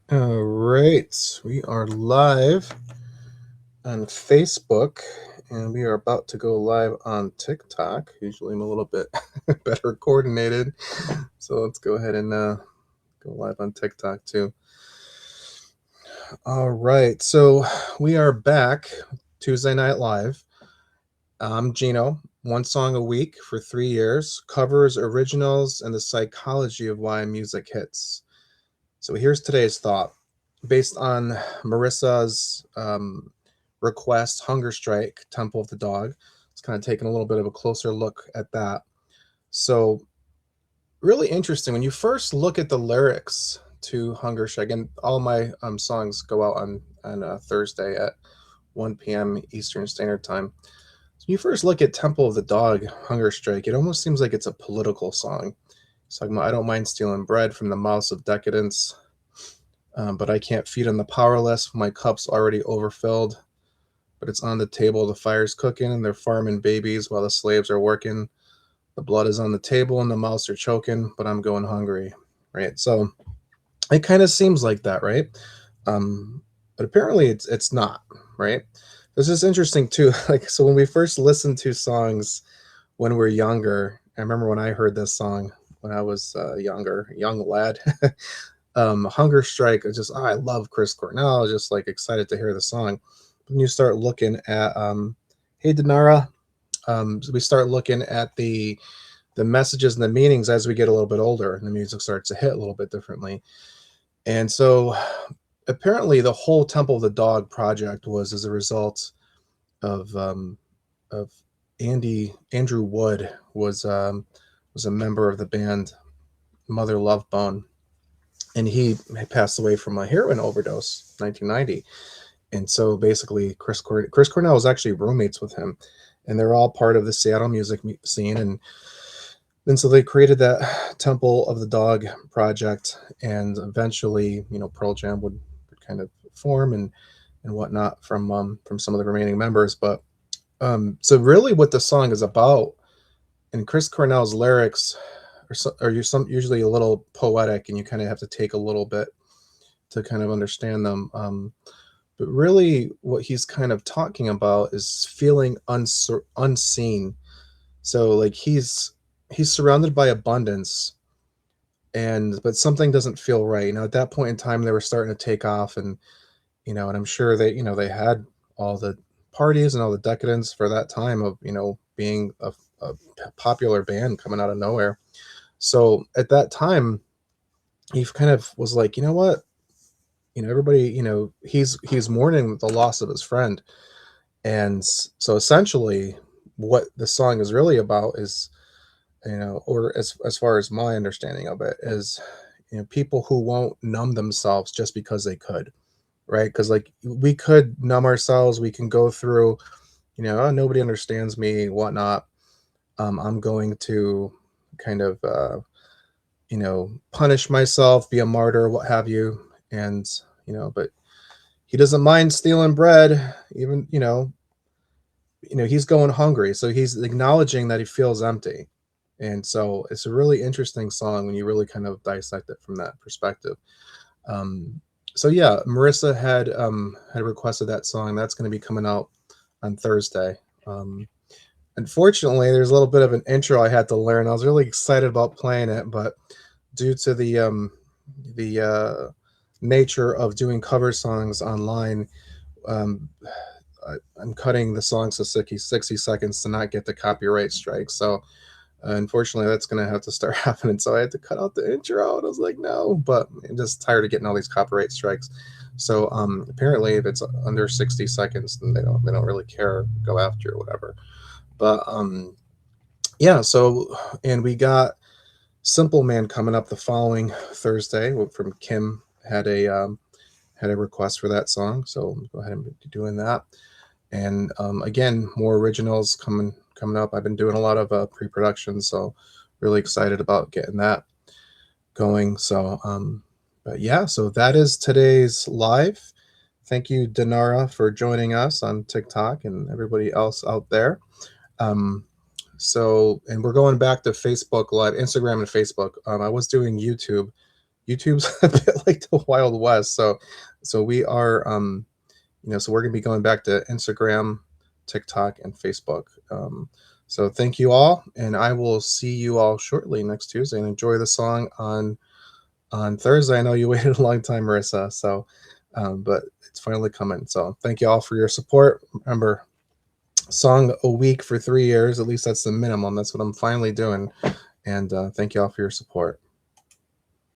All right, we are live on Facebook and we are about to go live on TikTok. Usually I'm a little bit better coordinated. So let's go ahead and go live on TikTok too. All right, so we are back Tuesday Night Live. I'm Gino, one song a week for 3 years, covers, originals, and the psychology of why music hits. So here's today's thought. Based on Marissa's request, Hunger Strike, Temple of the Dog, it's kind of taking a little bit of a closer look at that. So, really interesting. When you first look at the lyrics to Hunger Strike, and all my songs go out on Thursday at 1 p.m. Eastern Standard Time. So when you first look at Temple of the Dog, Hunger Strike, it almost seems like it's a political song. It's talking about, I don't mind stealing bread from the mouths of decadence, but I can't feed on the powerless. My cup's already overfilled, but it's on the table. The fire's cooking, and they're farming babies while the slaves are working. The blood is on the table, and the mouths are choking, but I'm going hungry, right? So it kind of seems like that, right? But apparently it's not, right? This is interesting too. Like, so when we first listened to songs when we are younger, I remember when I heard this song when I was younger, young lad. Hunger Strike. I love Chris Cornell. I was just like excited to hear the song. When you start looking at Hey Denara, so we start looking at the messages and the meanings as we get a little bit older, and the music starts to hit a little bit differently. And so, apparently, the whole Temple of the Dog project was as a result of of Andrew Wood was a member of the band Mother Love Bone, and he passed away from a heroin overdose, 1990. And so basically, Chris Cornell was actually roommates with him, and they're all part of the Seattle music scene. And so they created that Temple of the Dog project, and eventually, Pearl Jam would kind of form and whatnot from some of the remaining members. But so really, what the song is about, and Chris Cornell's lyrics usually a little poetic, and you kind of have to take a little bit to kind of understand them. But really, what he's kind of talking about is feeling unseen. So like he's surrounded by abundance, and but something doesn't feel right. At that point in time, they were starting to take off, and I'm sure they had all the parties and all the decadence for that time of being a popular band coming out of nowhere. So at that time, he kind of was like, you know what, everybody, he's mourning the loss of his friend. And so essentially what the song is really about is, or as far as my understanding of it is, people who won't numb themselves just because they could, right? Because like we could numb ourselves, we can go through, oh, nobody understands me, whatnot. I'm going to kind of punish myself, be a martyr, what have you. And but he doesn't mind stealing bread, even he's going hungry, so he's acknowledging that he feels empty. And so it's a really interesting song when you really kind of dissect it from that perspective. um so yeah, Marissa had requested that song. That's going to be coming out on Thursday. Unfortunately, there's a little bit of an intro I had to learn. I was really excited about playing it, but due to the nature of doing cover songs online, um, I'm cutting the songs to 60 seconds to not get the copyright strike. So unfortunately, that's going to have to start happening. So I had to cut out the intro, and I was like, no, but I'm just tired of getting all these copyright strikes. So apparently, if it's under 60 seconds, then they don't really care, go after or whatever. But yeah. So and we got Simple Man coming up the following Thursday from Kim. Had a request for that song, so go ahead and be doing that. And again, more originals coming up. I've been doing a lot of pre-production, so really excited about getting that going. So, but yeah, so that is today's live. Thank you, Denara, for joining us on TikTok and everybody else out there. Um, and we're going back to Facebook Live, Instagram and Facebook. I was doing YouTube YouTube's a bit like the Wild West. So we are, so we're gonna be going back to Instagram, TikTok, and Facebook. So thank you all, and I will see you all shortly next Tuesday. And enjoy the song on Thursday. I know you waited a long time, Marissa. So, but it's finally coming. So thank you all for your support. Remember, song a week for 3 years. At least that's the minimum. That's what I'm finally doing. And thank you all for your support.